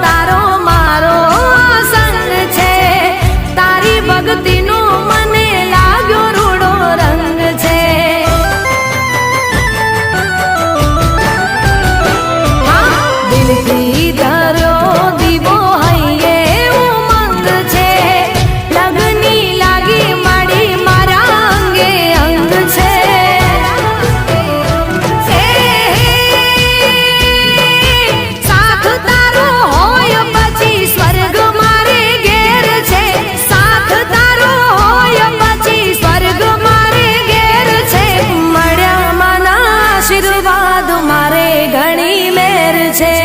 તારો મારો સંગ છે, તારી ભક્તિનો મને લાગ્યો રૂડો રંગ છે। દિલથી ધર્યો દીવો હૈયે ઉમંગ છે, લગની લાગી માડી મારા અંગે અંગ છે। સાથ તારો હોય પછી સ્વર્ગ મારે ઘેર છે, સાથ તારો હોય પછી સ્વર્ગ મારે ઘેર છે। મળ્યા માના આશીર્વાદ મારે ઘણી મેર છે।